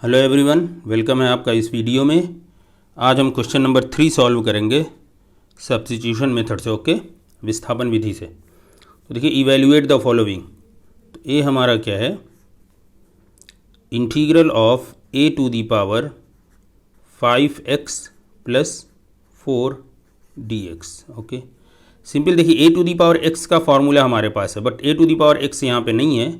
Hello everyone, welcome है आपका इस वीडियो में। आज हम क्वेश्चन नंबर 3 सॉल्व करेंगे सब्स्टिट्यूशन मेथड से। ओके, विस्थापन विधि से। तो देखिए, इवेल्युएट द फॉलोइंग। तो ये हमारा क्या है, integral of a to the power 5x plus 4dx। Okay, simple. देखिए, a to the power x का फॉर्मूला हमारे पास है, but a to the power x यहाँ पे नहीं है,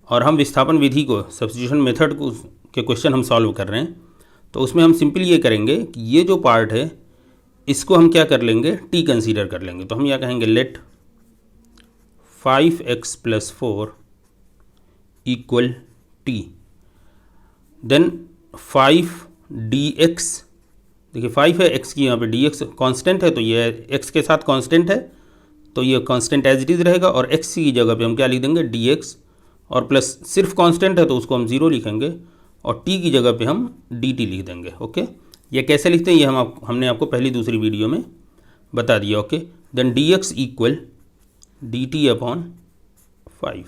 और हम विस्थापन विधि को, सब्स्टिट्यूशन मेथड को के क्वेश्चन हम सॉल्व कर रहे हैं। तो उसमें हम सिंपल ये करेंगे कि ये जो पार्ट है इसको हम क्या कर लेंगे, t कंसीडर कर लेंगे। तो हम यह कहेंगे let 5x plus 4 equal t, then 5dx। देखिए 5 है, x की यहाँ पे dx कांस्टेंट है, तो ये x के साथ कांस्टेंट है, तो ये कांस्टेंट एज इट इज़ रहेगा, और x की जगह पे हम क्या लिख देंगे, dx, और प्लस सिर्फ कांस्टेंट है तो उसको हम 0 लिखेंगे, और t की जगह पे हम dt लिख देंगे। ओके, ये कैसे लिखते हैं ये हमने आपको पहली दूसरी वीडियो में बता दिया। Okay, then dx equal dt upon 5।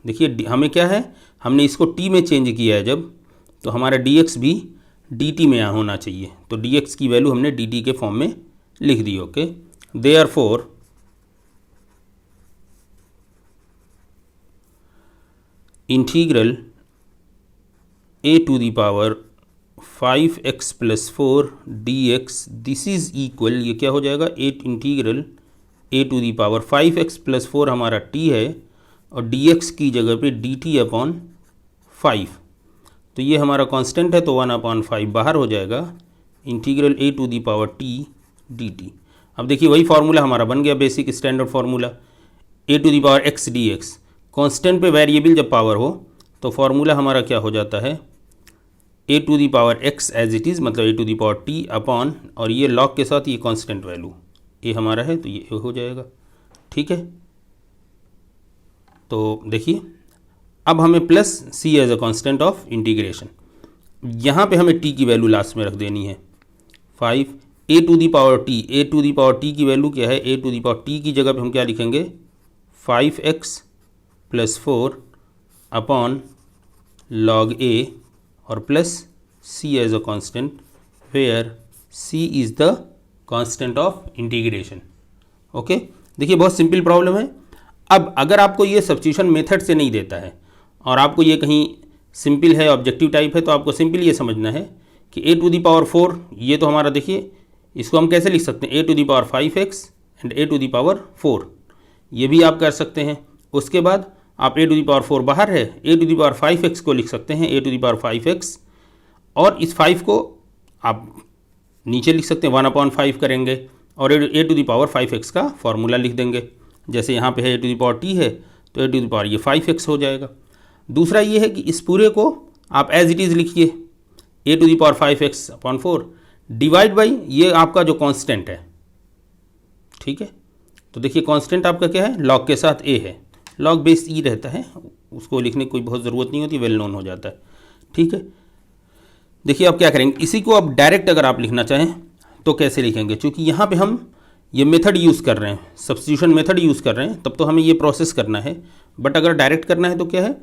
देखिए हमें क्या है, हमने इसको t में चेंज किया है जब, तो हमारा dx भी dt में यहाँ होना चाहिए, तो dx की वैल्यू हमने dt के फॉर्म में लिख दी। Okay, therefore integral a to the power 5x plus 4 dx, this is equal, ये क्या हो जाएगा, integral a to the power 5x plus 4 हमारा t है, और dx की जगह पे dt अपॉन 5। तो ये हमारा कांस्टेंट है, तो 1/5 बाहर हो जाएगा, integral a to the power t dt। अब देखिए वही फार्मूला हमारा बन गया, basic standard formula, a to the power x dx। Constant पे वेरिएबल जब पावर हो तो फार्मूला हमारा क्या हो जाता है, a to the power x as it is, मतलब a to the power t upon, और ये लॉग के साथ ये कांस्टेंट वैल्यू a हमारा है, तो ये हो जाएगा। ठीक है, तो देखिए अब हमें plus c as a constant of integration, यहाँ पे हमें t की वैल्यू लास्ट में रख देनी है 5। a to the power t की वैल्यू क्या है, a to the power t की जगह पे हम क्या लिखेंगे, 5x plus 4 upon log a, और plus c as a constant, where c is the constant of integration. Okay, देखिए बहुत सिंपल प्रॉब्लम है। अब अगर आपको ये सब्स्टिट्यूशन मेथड से नहीं देता है, और आपको ये कहीं सिंपल है, ऑब्जेक्टिव टाइप है, तो आपको सिंपल ये समझना है कि a टू दी पावर 4, ये तो हमारा, देखिए इसको हम कैसे लिख सकते हैं, a to the power 5x and a to the power 4, ये भी आप कर सकते हैं। उसके बाद आप a टू दी पावर 4 बाहर है, a to the power 5x को लिख सकते हैं, a to the power 5x, और इस 5 को आप नीचे लिख सकते हैं, 1/5 करेंगे, और a to the power 5x का फॉर्मूला लिख देंगे। जैसे यहाँ पे है a to the power t है, तो a टू दी पावर ये 5x हो जाएगा। दूसरा ये है कि इस पूरे को आप एज इट इज़ लिखिए, a to the power 5x upon 4 divide by ये आपका जो कांस्टेंट है। ठीक है, तो देखिए कांस्टेंट आपका क्या है, लॉग के साथ a है, लॉग बेस ई रहता है, उसको लिखने की कोई बहुत ज़रूरत नहीं होती, वेल नोन हो जाता है। ठीक है, देखिए आप क्या करेंगे, इसी को आप डायरेक्ट अगर आप लिखना चाहें तो कैसे लिखेंगे, क्योंकि यहाँ पे हम ये मेथड यूज़ कर रहे हैं, सब्स्टिट्यूशन मेथड यूज़ कर रहे हैं, तब तो हमें ये प्रोसेस करना है। बट अगर डायरेक्ट करना है तो क्या है,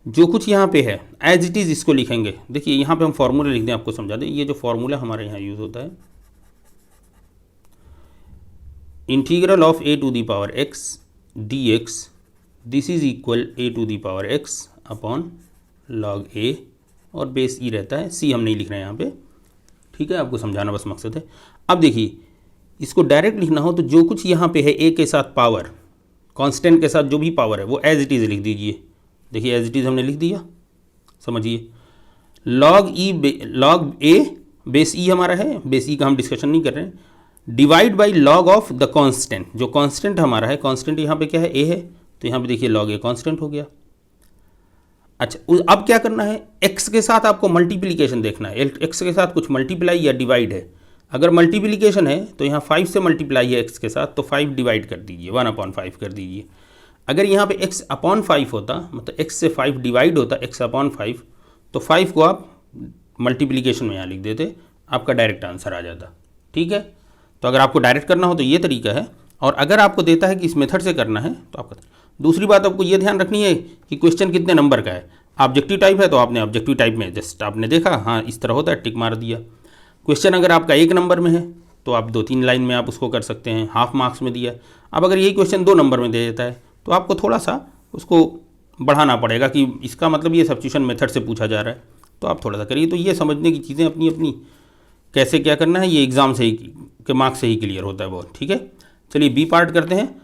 जो कुछ यहाँ पे है एज इट इज़ इसको लिखेंगे। देखिए यहाँ पे हम फार्मूला लिख दें, आपको समझा दें, ये जो फार्मूला हमारे यहाँ यूज़ होता है, integral of a to the power x dx, this is equal a to the power x upon log a, और बेस ई रहता है, c हम नहीं लिख रहे हैं यहाँ पे। ठीक है, आपको समझाना बस मकसद है। अब देखिए इसको डायरेक्ट लिखना हो तो जो कुछ यहाँ पे है a के साथ पावर, कांस्टेंट के साथ जो भी पावर है वो एज इट इज़ लिख दीजिए। देखिए एज इट इज़ हमने लिख दिया, समझिए, लॉग a बेस ई हमारा है, बेस ई का हम डिस्कशन नहीं कर रहे हैं, divide by log of the constant, जो कांस्टेंट हमारा है, कांस्टेंट यहाँ पे क्या है, a है, तो यहाँ पे देखिए लॉग ए कांस्टेंट हो गया। अच्छा, अब क्या करना है, x के साथ आपको मल्टीप्लिकेशन देखना है, x के साथ कुछ मल्टीप्लाई या डिवाइड है। अगर मल्टीप्लिकेशन है तो यहाँ 5 से मल्टीप्लाई है x के साथ, तो 5 डिवाइड कर दीजिए, 1/5 कर दीजिए। अगर यहाँ पे x अपॉन 5 होता, मतलब x से 5 डिवाइड होता, x अपॉन 5, तो 5 को आप मल्टीप्लिकेशन में यहाँ लिख देते, आपका डायरेक्ट आंसर आ जाता। ठीक है, तो अगर आपको डायरेक्ट करना हो तो ये तरीका है, और अगर आपको देता है कि इस मेथड से करना है तो आपका। दूसरी बात आपको ये ध्यान रखनी है कि क्वेश्चन कितने नंबर का है। ऑब्जेक्टिव टाइप है तो आपने ऑब्जेक्टिव टाइप में जस्ट आपने देखा हाँ इस तरह होता है, टिक मार दिया। क्वेश्चन अगर आपका 1 नंबर में है तो आप 2-3 लाइन में आप उसको कर सकते हैं, हाफ मार्क्स में दिया। अब अगर यही क्वेश्चन 2 नंबर में दे देता है तो आपको थोड़ा सा उसको बढ़ाना पड़ेगा कि इसका मतलब ये सब्स्टिट्यूशन मेथड से पूछा जा रहा है, तो आप थोड़ा सा करिए। तो ये समझने की चीज़ें अपनी अपनी कैसे क्या करना है, ये एग्ज़ाम से ही के मार्क्स से ही क्लियर होता है बहुत। ठीक है, चलिए बी पार्ट करते हैं।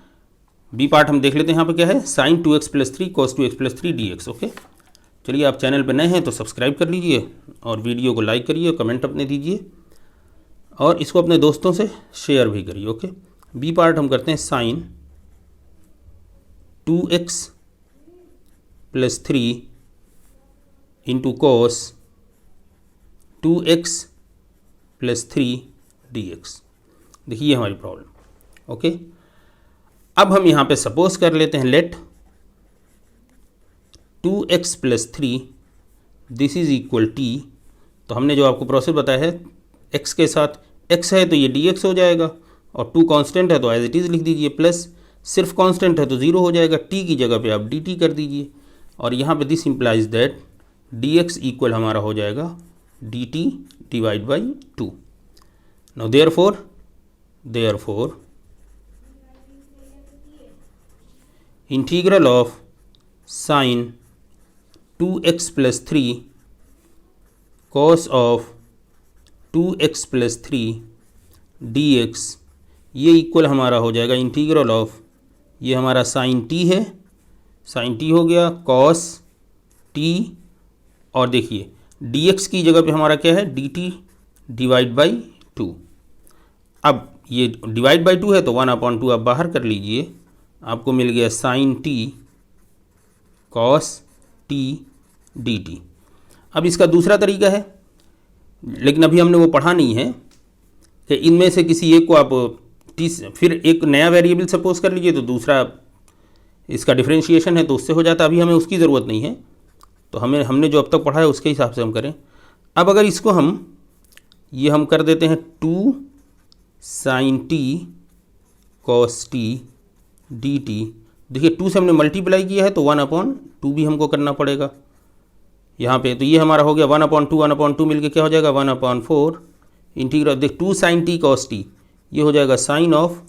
बी पार्ट हम देख लेते हैं यहाँ पे क्या है, sin 2x + 3 cos 2x + 3 dx। Okay, चलिए आप चैनल पर नए हैं तो सब्सक्राइब कर लीजिए और वीडियो को लाइक करिए, कमेंट अपने दीजिए और इसको अपने दोस्तों से शेयर भी करिए। ओके, बी पार्ट हम करते हैं sin 2x + 3 × cos 2x + 3 dx। देखिए हमारी प्रॉब्लम। ओके, अब हम यहाँ पे सपोज कर लेते हैं let 2x + 3 this is equal t। तो हमने जो आपको प्रोसेस बताया है x के साथ, x है तो ये dx हो जाएगा और 2 कांस्टेंट है तो एज इट इज़ लिख दीजिए, प्लस सिर्फ कांस्टेंट है तो 0 हो जाएगा, t की जगह पे आप dt कर दीजिए और यहाँ पे this implies that dx equal हमारा हो जाएगा dt / 2। Now therefore integral of sin 2x + 3 cos of 2x + 3 dx, ये इक्वल हमारा हो जाएगा इंटीग्रल ऑफ, ये हमारा sin t है, sin t हो गया cos t और देखिए dx की जगह पे हमारा क्या है dt / 2। अब ये डिवाइड बाई 2 है तो 1/2 आप बाहर कर लीजिए, आपको मिल गया sin t cos t dt। अब इसका दूसरा तरीका है, लेकिन अभी हमने वो पढ़ा नहीं है, कि इनमें से किसी एक को आप t फिर एक नया वेरिएबल सपोज कर लीजिए तो दूसरा इसका डिफरेंशिएशन है तो उससे हो जाता है। अभी हमें उसकी ज़रूरत नहीं है, तो हमने जो अब तक पढ़ा है उसके हिसाब से हम करें। अब अगर इसको हम कर देते हैं 2 sin t cos t dt। देखिए 2 से हमने मल्टीप्लाई किया है तो 1/2 भी हमको करना पड़ेगा यहाँ पे, तो ये हमारा हो गया 1/2 मिलके क्या हो जाएगा 1/4 इंटीग्रल देख 2 sin t cos t, ये हो जाएगा sine of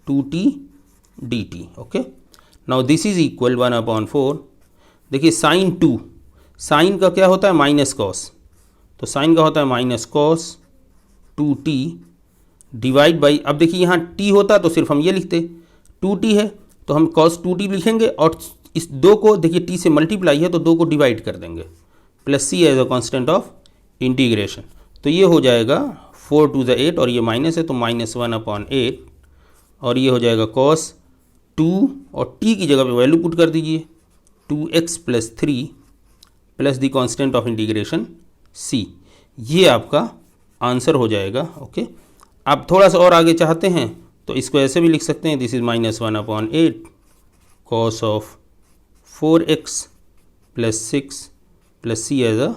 2t dt। Okay, now this is equal 1/4। देखिए साइन का क्या होता है माइनस कॉस, तो साइन का होता है minus cos 2t divide by, अब देखिए यहाँ t होता तो सिर्फ हम ये लिखते, 2t है तो हम cos 2t लिखेंगे और इस 2 को देखिए t से मल्टीप्लाई है तो 2 को डिवाइड कर देंगे, plus c as a constant of integration. तो ये हो जाएगा 4 × 8 और ये माइनस है तो -1/8 और ये हो जाएगा cos 2 और t की जगह पे वैल्यू पुट कर दीजिए 2x + 3 plus the constant of integration c। ये आपका आंसर हो जाएगा। ओके, आप थोड़ा सा और आगे चाहते हैं तो इसको ऐसे भी लिख सकते हैं, this is -1/8 cos of 4x + 6 plus c as a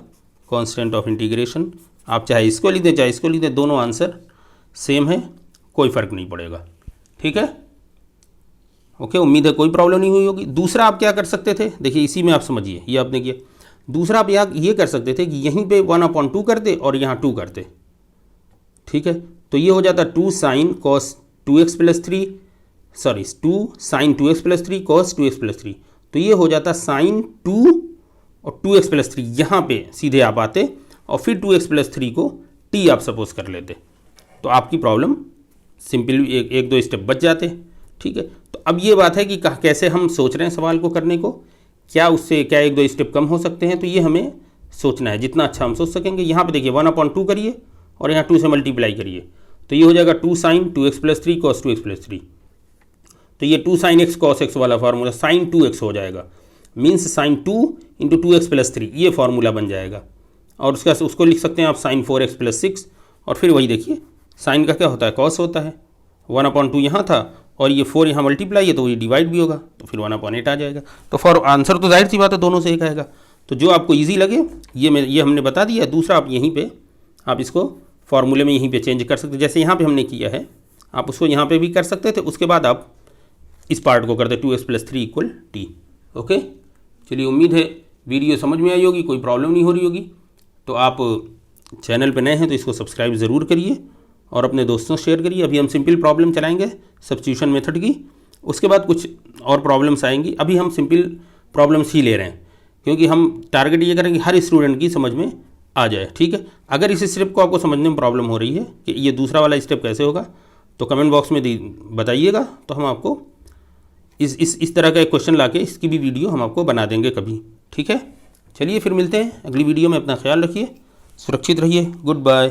constant of integration. आप चाहे इसको लिख दें चाहे इसको लिख दें, दोनों आंसर सेम है, कोई फ़र्क नहीं पड़ेगा। ठीक है, ओके, उम्मीद है कोई प्रॉब्लम नहीं हुई होगी। दूसरा आप क्या कर सकते थे, देखिए इसी में आप समझिए, ये आपने किया। दूसरा आप ये कर सकते थे कि यहीं पे 1/2 करते और यहाँ 2 करते। ठीक है, तो ये हो जाता 2 sin cos 2x + 3 sorry 2 sin 2x + 3 cos 2x + 3, तो ये हो जाता sin 2 और 2x + 3। यहाँ पे सीधे आप आते और फिर 2x + 3 को t आप सपोज कर लेते, तो आपकी प्रॉब्लम सिंपल एक दो स्टेप बच जाते। ठीक है, तो अब ये बात है कि कैसे हम सोच रहे हैं सवाल को करने को, क्या उससे क्या 1-2 स्टेप कम हो सकते हैं, तो ये हमें सोचना है, जितना अच्छा हम सोच सकेंगे। यहाँ पे देखिए 1/2 करिए और यहाँ 2 से मल्टीप्लाई करिए, तो ये हो जाएगा 2 sin 2x + 3 cos 2x + 3। तो ये 2 sin x cos x वाला फार्मूला sin 2x हो जाएगा, मीन्स sin 2 × 2x + 3 ये फार्मूला बन जाएगा। और उसको लिख सकते हैं आप sin 4x + 6 और फिर वही देखिए साइन का क्या होता है cos होता है, 1/2 यहाँ था और ये 4 यहाँ मल्टीप्लाई है तो ये डिवाइड भी होगा, तो फिर 1/8 आ जाएगा। तो फॉर आंसर तो जाहिर सी बात है दोनों से एक आएगा। तो जो आपको ईजी लगे ये हमने बता दिया। दूसरा आप यहीं पे आप इसको फार्मूले में यहीं पे चेंज कर सकते, जैसे यहाँ पे हमने किया है आप उसको यहाँ पे भी कर सकते थे। उसके बाद आप इस पार्ट को कर दे 2x + 3 = t। ओके, चलिए उम्मीद है वीडियो समझ में आई होगी, कोई प्रॉब्लम नहीं हो रही होगी, तो आप चैनल पे नए हैं तो इसको सब्सक्राइब ज़रूर करिए और अपने दोस्तों से शेयर करिए। अभी हम सिंपल प्रॉब्लम चलाएंगे सब्स्टिट्यूशन मेथड की, उसके बाद कुछ और प्रॉब्लम्स आएंगी। अभी हम सिंपल प्रॉब्लम्स ही ले रहे हैं क्योंकि हम टारगेट ये करें कि हर स्टूडेंट की समझ में आ जाए, ठीक है। अगर इस स्टेप को आपको समझने में प्रॉब्लम हो रही है कि ये दूसरा वाला स्टेप कैसे होगा, तो कमेंट बॉक्स में बताइएगा, तो हम आपको इस तरह का एक क्वेश्चन लाके इसकी भी वीडियो हम आपको बना देंगे कभी, ठीक है। चलिए फिर मिलते हैं अगली वीडियो में। अपना ख्याल रखिए, सुरक्षित रहिए, गुड बाय।